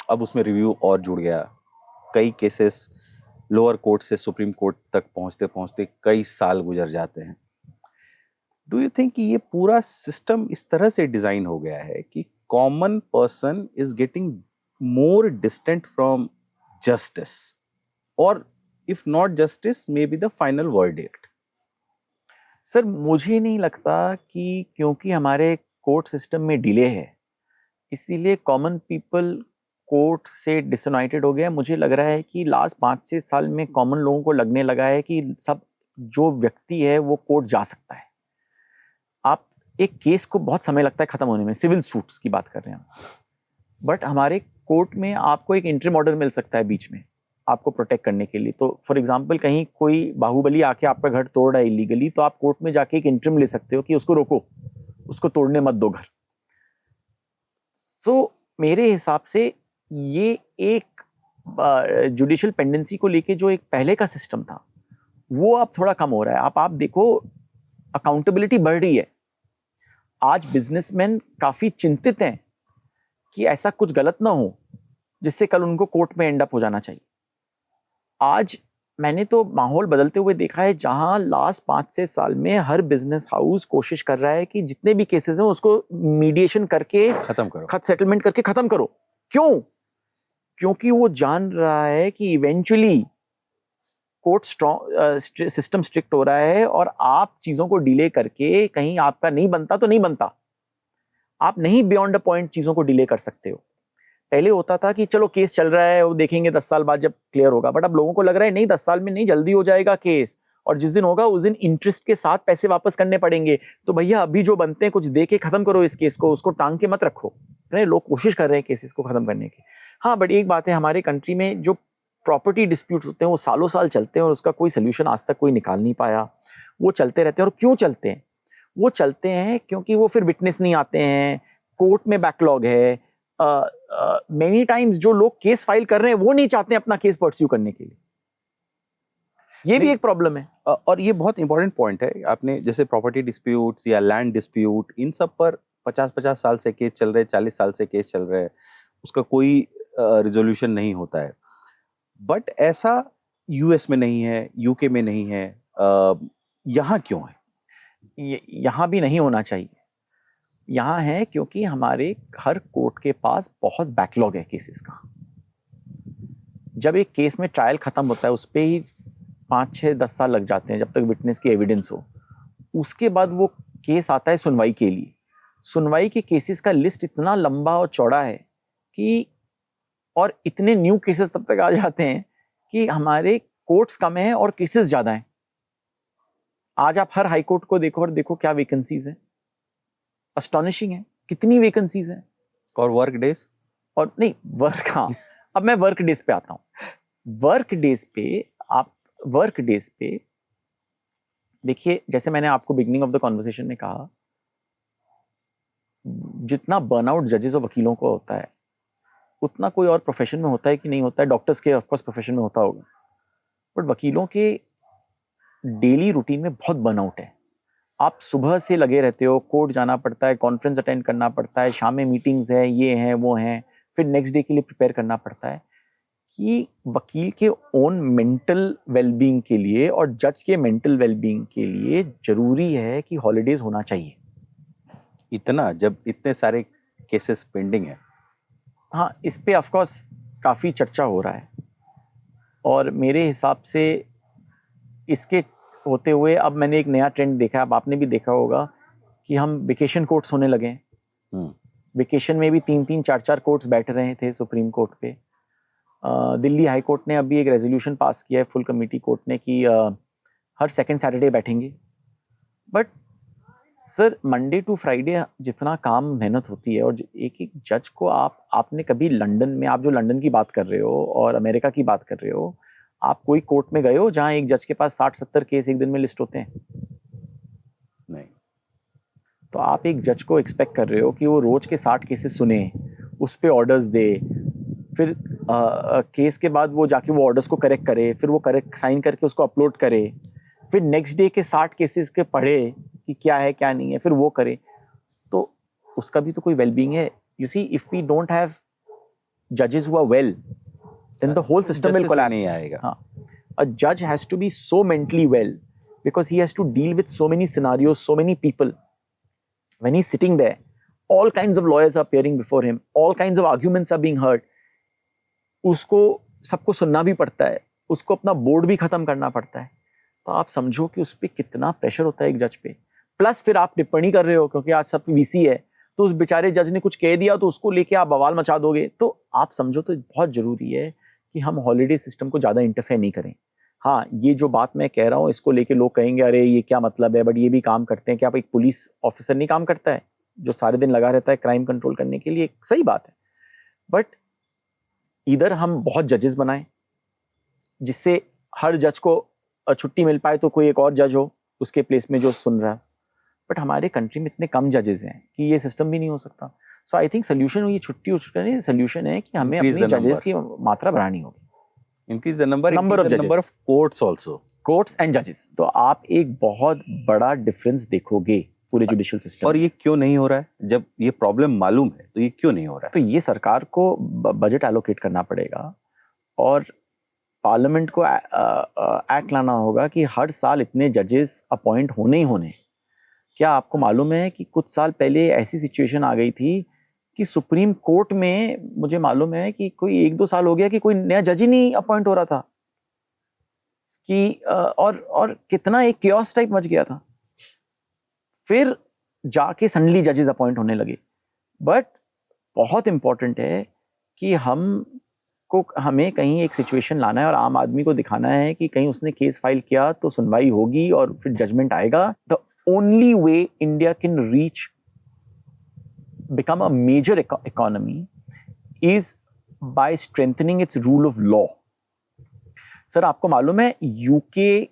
अब उसमें रिव्यू और जुड़ गया, कई केसेस लोअर कोर्ट से सुप्रीम कोर्ट तक पहुंचते पहुंचते कई साल गुजर जाते हैं। डू यू थिंक कि ये पूरा सिस्टम इस तरह से डिजाइन हो गया है कि common person is getting more distant from justice, और if not justice may be the final verdict? Sir मुझे नहीं लगता कि क्योंकि हमारे कोर्ट सिस्टम में डिले है इसीलिए कॉमन पीपल कोर्ट से डिसयुनाइटेड हो गया। मुझे लग रहा है कि लास्ट 5-6 साल में कॉमन लोगों को लगने लगा है कि सब जो व्यक्ति है वो कोर्ट जा सकता है। आप एक केस को बहुत समय लगता है खत्म होने में, सिविल सूट्स की बात कर रहे हैं, बट हमारे कोर्ट में आपको एक इंट्रीम ऑर्डर मिल सकता है बीच में आपको प्रोटेक्ट करने के लिए। तो फॉर एग्जांपल कहीं कोई बाहुबली आके आपका घर तोड़ रहा है इलीगली, तो आप कोर्ट में जाके एक इंट्रीम ले सकते हो कि उसको रोको, उसको तोड़ने मत दो घर। सो मेरे हिसाब से ये एक जुडिशियल पेंडेंसी को लेके जो एक पहले का सिस्टम था वो अब थोड़ा कम हो रहा है। आप देखो अकाउंटेबिलिटी बढ़ रही है। आज बिजनेसमैन काफी चिंतित हैं कि ऐसा कुछ गलत ना हो जिससे कल उनको कोर्ट में एंड अप हो जाना चाहिए। आज मैंने तो माहौल बदलते हुए देखा है जहां लास्ट 5-6 साल में हर बिजनेस हाउस कोशिश कर रहा है कि जितने भी केसेस हैं उसको मीडिएशन करके खत्म करो, सेटलमेंट करके खत्म करो। क्यों? क्योंकि वो जान रहा है कि इवेंचुअली कोर्ट सिस्टम स्ट्रिक्ट हो रहा है, और आप चीजों को डिले करके कहीं आपका नहीं बनता तो नहीं बनता, आप नहीं बियॉन्ड अ पॉइंट चीजों को डिले कर सकते हो। पहले होता था कि चलो केस चल रहा है वो देखेंगे 10 साल बाद जब क्लियर होगा, बट अब लोगों को लग रहा है नहीं 10 साल में नहीं, जल्दी हो जाएगा केस, और जिस दिन होगा उस दिन इंटरेस्ट के साथ पैसे वापस करने पड़ेंगे। तो भैया अभी जो बनते हैं कुछ दे के खत्म करो इस केस को, उसको टांग के मत रखो। लोग कोशिश कर रहे हैं केसेस को खत्म करने की। हाँ, बट एक बात है, हमारे कंट्री में जो प्रॉपर्टी डिस्प्यूट्स होते हैं वो सालों साल चलते हैं और उसका कोई सोल्यूशन आज तक कोई निकाल नहीं पाया। वो चलते रहते हैं। और क्यों चलते हैं? वो चलते हैं क्योंकि वो फिर विटनेस नहीं आते हैं, कोर्ट में बैकलॉग है। मेनी टाइम्स जो लोग केस फाइल कर रहे हैं वो नहीं चाहते अपना केस परस्यू करने के लिए। ये भी एक प्रॉब्लम है। और ये बहुत इंपॉर्टेंट पॉइंट है आपने, जैसे प्रॉपर्टी डिस्प्यूट्स या लैंड डिस्प्यूट, इन सब पर 50-50 साल से केस चल रहे, 40 साल से केस चल रहे हैं, उसका कोई रिजोल्यूशन नहीं होता है। बट ऐसा यूएस में नहीं है, यूके में नहीं है, यहाँ क्यों है? यहाँ भी नहीं होना चाहिए। यहाँ है क्योंकि हमारे हर कोर्ट के पास बहुत बैकलॉग है केसेस का। जब एक केस में ट्रायल खत्म होता है उस पर ही 5-6-10 साल लग जाते हैं जब तक विटनेस की एविडेंस हो। उसके बाद वो केस आता है सुनवाई के लिए, सुनवाई के केसेस का लिस्ट इतना लंबा और चौड़ा है कि, और इतने न्यू केसेस तब तक आ जाते हैं कि हमारे कोर्ट्स कम हैं और केसेस ज्यादा हैं। आज आप हर हाई कोर्ट को देखो और देखो क्या वैकेंसीज हैं, अस्टॉनिशिंग है कितनी वैकेंसीज हैं। और वर्क डेज, और नहीं वर्क, हाँ अब मैं वर्क डेज पे आता हूँ। वर्क डेज पे देखिए, जैसे मैंने आपको बिगिनिंग ऑफ द कॉन्वर्सेशन में कहा, जितना बर्नआउट जजेस और वकीलों को होता है उतना कोई और प्रोफेशन में होता है कि नहीं होता है। डॉक्टर्स के ऑफकोर्स प्रोफेशन में होता होगा, बट वकीलों के डेली रूटीन में बहुत बर्नआउट है। आप सुबह से लगे रहते हो, कोर्ट जाना पड़ता है, कॉन्फ्रेंस अटेंड करना पड़ता है, शाम में मीटिंग्स है, ये हैं वो हैं, फिर नेक्स्ट डे के लिए प्रिपेयर करना पड़ता है। कि वकील के ओन मेंटल वेलबींग के लिए और जज के मेंटल वेलबींग के लिए जरूरी है कि हॉलीडेज होना चाहिए। इतना, जब इतने सारे केसेस पेंडिंग है। हाँ, इस पे ऑफ कोर्स काफ़ी चर्चा हो रहा है, और मेरे हिसाब से इसके होते हुए अब मैंने एक नया ट्रेंड देखा है, अब आपने भी देखा होगा कि हम वेकेशन कोर्ट्स होने लगे हैं। वेकेशन में भी 3-3, 4-4 कोर्ट्स बैठ रहे थे सुप्रीम कोर्ट पे। दिल्ली हाई कोर्ट ने अभी एक रेजोल्यूशन पास किया है, फुल कमेटी कोर्ट ने, कि हर सेकंड सैटरडे बैठेंगे। But sir, Monday to Friday जितना काम मेहनत होती है, और एक एक जज को आपने कभी लंदन में, आप जो लंदन की बात कर रहे हो और अमेरिका की बात कर रहे हो, आप कोई कोर्ट में गए हो जहां एक जज के पास 60-70 केस एक दिन में लिस्ट होते हैं? नहीं। तो आप एक जज को एक्सपेक्ट कर रहे हो कि वो रोज के 60 केसेस सुने, उस पर ऑर्डर्स दे, फिर केस के बाद वो जाके वो ऑर्डर्स को करेक्ट करे, फिर वो करेक्ट साइन करके उसको अपलोड करे, फिर नेक्स्ट डे के 60 केसेस के पढ़े कि क्या है क्या नहीं है, फिर वो करे। तो उसका भी तो कोई वेलबींग है। You see, if we don't have जजेस who are well, then the whole system will collapse. नहीं आएगा। हाँ, a judge has to be so mentally well because he has to deal with so many scenarios, so many people. When he's sitting there, all kinds of lawyers are appearing before him, all kinds of arguments are being heard. उसको सबको सुनना भी पड़ता है, उसको अपना board भी खत्म करना पड़ता है। तो आप समझो कि उस पर कितना प्रेशर होता है एक जज पे। प्लस फिर आप टिप्पणी कर रहे हो क्योंकि आज सब वीसी है, तो उस बेचारे जज ने कुछ कह दिया तो उसको लेके आप बवाल मचा दोगे। तो आप समझो, तो बहुत जरूरी है कि हम हॉलीडे सिस्टम को ज़्यादा इंटरफेयर नहीं करें। हाँ, ये जो बात मैं कह रहा हूँ इसको लेके लोग कहेंगे अरे ये क्या मतलब है, बट ये भी काम करते हैं। क्या आप एक पुलिस ऑफिसर नहीं काम करता है जो सारे दिन लगा रहता है क्राइम कंट्रोल करने के लिए? सही बात है, बट इधर हम बहुत जजेस बनाएं जिससे हर जज को छुट्टी मिल पाए, तो कोई एक और जज हो उसके प्लेस में जो सुन रहा है। बट हमारे कंट्री में इतने कम जजेस हैं कि ये सिस्टम भी नहीं हो सकता। सो आई थिंक सोल्यूशन, ये छुट्टी नहीं, सोल्यूशन है कि हमें अपनी जजेस की मात्रा बढ़ानी होगी। Increase the number of courts also, courts and जजेस। तो आप एक बहुत बड़ा डिफरेंस देखोगे पूरे जुडिशियल सिस्टम। और ये क्यों नहीं हो रहा है? जब ये प्रॉब्लम मालूम है तो ये क्यों नहीं हो रहा है? तो ये सरकार को बजट एलोकेट करना पड़ेगा और पार्लियामेंट को एक्ट लाना होगा कि हर साल इतने जजेस अपॉइंट होने ही होने। क्या आपको मालूम है कि कुछ साल पहले ऐसी सिचुएशन आ गई थी कि सुप्रीम कोर्ट में, मुझे मालूम है कि कोई 1-2 साल हो गया कि कोई नया जज ही नहीं अपॉइंट हो रहा था, कि और कितना एक केओस टाइप मच गया था। फिर जाके सडनली जजेस अपॉइंट होने लगे। बट बहुत इंपॉर्टेंट है कि हमें कहीं एक सिचुएशन लाना है और आम आदमी को दिखाना है कि कहीं उसने केस फाइल किया तो सुनवाई होगी और फिर जजमेंट आएगा। The only way India can reach become a major economy is by strengthening its rule of law. Sir, आपको मालूम है यूके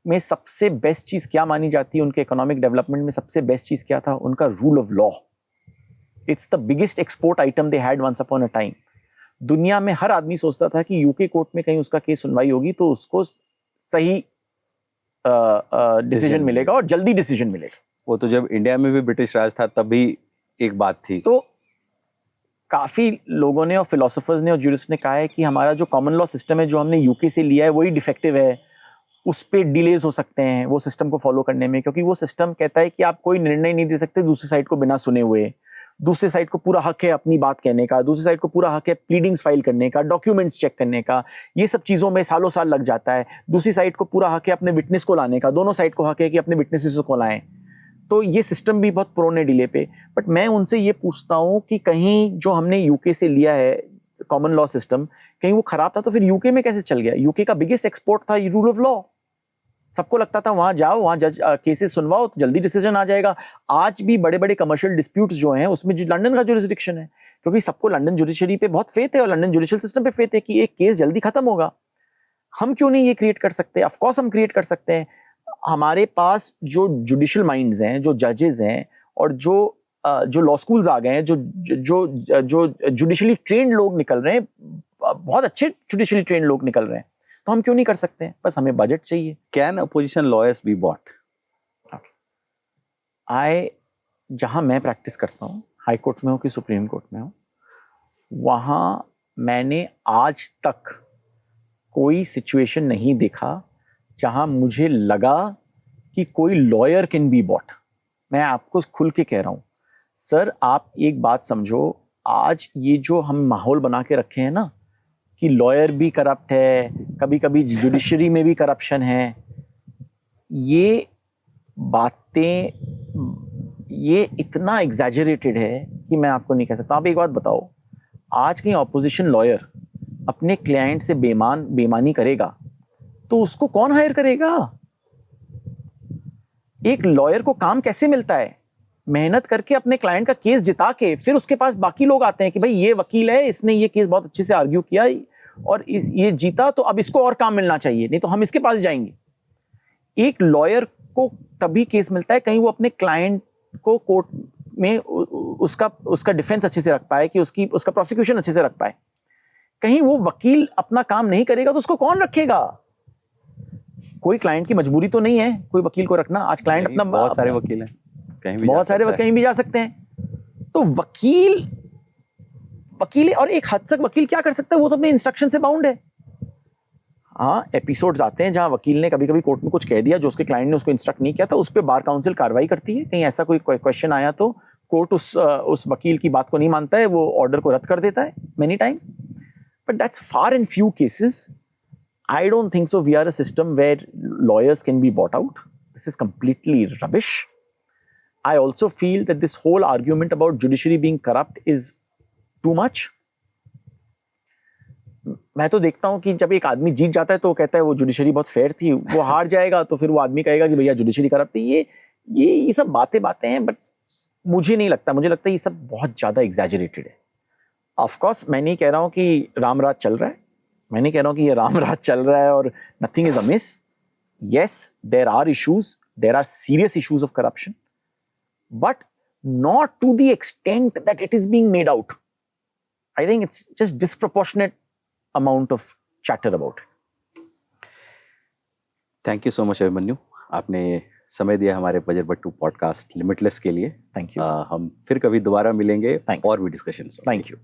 में सबसे बेस्ट चीज क्या मानी जाती है? उनके इकोनॉमिक डेवलपमेंट में सबसे बेस्ट चीज क्या था? उनका rule of law. It's the biggest export item they had once upon a time. दुनिया में हर आदमी सोचता था कि यूके कोर्ट में कहीं उसका केस सुनवाई होगी तो उसको सही डिसीजन मिलेगा और जल्दी डिसीजन मिलेगा। वो तो जब इंडिया में भी ब्रिटिश राज था तब भी एक बात थी। तो काफी लोगों ने और फिलोसोफर्स ने और जूरिस्ट ने कहा है कि हमारा जो कॉमन लॉ सिस्टम है जो हमने यूके से लिया है वही डिफेक्टिव है, उस पे डिलेज हो सकते हैं वो सिस्टम को फॉलो करने में, क्योंकि वो सिस्टम कहता है कि आप कोई निर्णय नहीं दे सकते दूसरी साइड को बिना सुने हुए। दूसरी साइड को पूरा हक है अपनी बात कहने का, दूसरी साइड को पूरा हक है प्लीडिंग्स फाइल करने का, डॉक्यूमेंट्स चेक करने का, ये सब चीज़ों में सालों साल लग जाता है। दूसरी साइड को पूरा हक है अपने विटनेस को लाने का, दोनों साइड को हक है कि अपने विटनेसेस को लाएं। तो ये सिस्टम भी बहुत प्रोन है डिले पे। बट मैं उनसे ये पूछता हूँ कि कहीं जो हमने यूके से लिया है कॉमन लॉ सिस्टम, कहीं वो खराब था तो फिर यूके में कैसे चल गया? यूके का बिगेस्ट एक्सपोर्ट था रूल ऑफ लॉ। सबको लगता था वहां जाओ, वहां जज केसेस सुनवाओ तो जल्दी डिसीजन आ जाएगा। आज भी बड़े बड़े कमर्शियल डिस्प्यूट्स जो हैं उसमें जो लंदन का जुरिसडिक्शन है, क्योंकि सबको लंदन जुडिशरी पे बहुत फेथ है और लंदन जुडिशियल सिस्टम पे फेथ है कि एक केस जल्दी खत्म होगा। हम क्यों नहीं ये क्रिएट कर सकते? ऑफ कोर्स हम क्रिएट कर सकते हैं। हमारे पास जो जुडिशियल माइंड्स हैं, जो जजेस हैं और जो लॉ स्कूल्स आ गए हैं, जो जो जो जुडिशियली ट्रेंड लोग निकल रहे हैं, बहुत अच्छे जुडिशियली ट्रेंड लोग निकल रहे हैं, तो हम क्यों नहीं कर सकते हैं? बस हमें बजट चाहिए। Can opposition lawyers be bought? जहां मैं प्रैक्टिस करता हूँ, हाई कोर्ट में हो कि सुप्रीम कोर्ट में हो, वहां मैंने आज तक कोई सिचुएशन नहीं देखा जहां मुझे लगा कि कोई लॉयर कैन बी बॉट। मैं आपको खुल के कह रहा हूं सर, आप एक बात समझो, आज ये जो हम माहौल बना के रखे हैं ना कि लॉयर भी करप्ट है, कभी कभी जुडिशरी में भी करप्शन है, ये बातें, ये इतना एग्जैजरेटेड है कि मैं आपको नहीं कह सकता। आप एक बात बताओ, आज कहीं ऑपोजिशन लॉयर अपने क्लाइंट से बेमानी करेगा तो उसको कौन हायर करेगा? एक लॉयर को काम कैसे मिलता है? मेहनत करके अपने क्लाइंट का केस जिता के फिर उसके पास बाकी लोग आते हैं कि भाई ये वकील है, इसने ये केस बहुत अच्छे से आर्ग्यू किया और ये जीता, तो अब इसको और काम मिलना चाहिए, नहीं तो हम इसके पास जाएंगे। एक लॉयर को तभी केस मिलता है कहीं वो अपने क्लाइंट को कोर्ट में उसका डिफेंस अच्छे से रख पाए, कि उसका प्रोसिक्यूशन अच्छे से रख पाए। कहीं वो वकील अपना काम नहीं करेगा तो उसको कौन रखेगा? कोई क्लाइंट की मजबूरी तो नहीं है कोई वकील को रखना। आज क्लाइंट अपना, बहुत सारे वकील हैं, कहीं भी जा सकते हैं। तो वकील और एक हद तक वकील क्या कर सकता है? वो तो अपने इंस्ट्रक्शन से बाउंड है। हाँ, एपिसोड्स आते हैं जहां वकील ने कभी कभी कोर्ट में कुछ कह दिया जो उसके क्लाइंट ने उसको इंस्ट्रक्ट नहीं किया था, उस पर बार काउंसिल कार्रवाई करती है। कहीं ऐसा कोई क्वेश्चन आया तो कोर्ट उस वकील की बात को नहीं मानता है, वो ऑर्डर को रद्द कर देता है many times. But that's far in few cases. I don't think so. We are a system where lawyers can be bought out. This is completely rubbish. I also feel that this whole argument about judiciary being corrupt is too much. मैं तो देखता हूं कि जब एक आदमी जीत जाता है तो वो कहता है वो जुडिशरी बहुत फेयर थी, वो हार जाएगा तो फिर वो आदमी कहेगा कि भैया जुडिशरी करप्ट थी। ये सब बातें हैं, बट मुझे नहीं लगता। मुझे लगता है ये सब बहुत ज्यादा एग्जैजरेटेड है। ऑफ कोर्स मैं नहीं कह रहा हूं कि रामराज चल रहा है, मैं नहीं कह रहा हूं कि ये रामराज चल रहा है और nothing is amiss. Yes, there are issues, there are serious issues of corruption, but not to the extent that it is being made out. I think it's just disproportionate amount of chatter about it. Thank you so much Abhimanyu, आपने समय दिया हमारे budget बट्टू podcast limitless के लिए। Thank you. हम फिर कभी दोबारा मिलेंगे Thanks. और भी डिस्कशन। Thank you.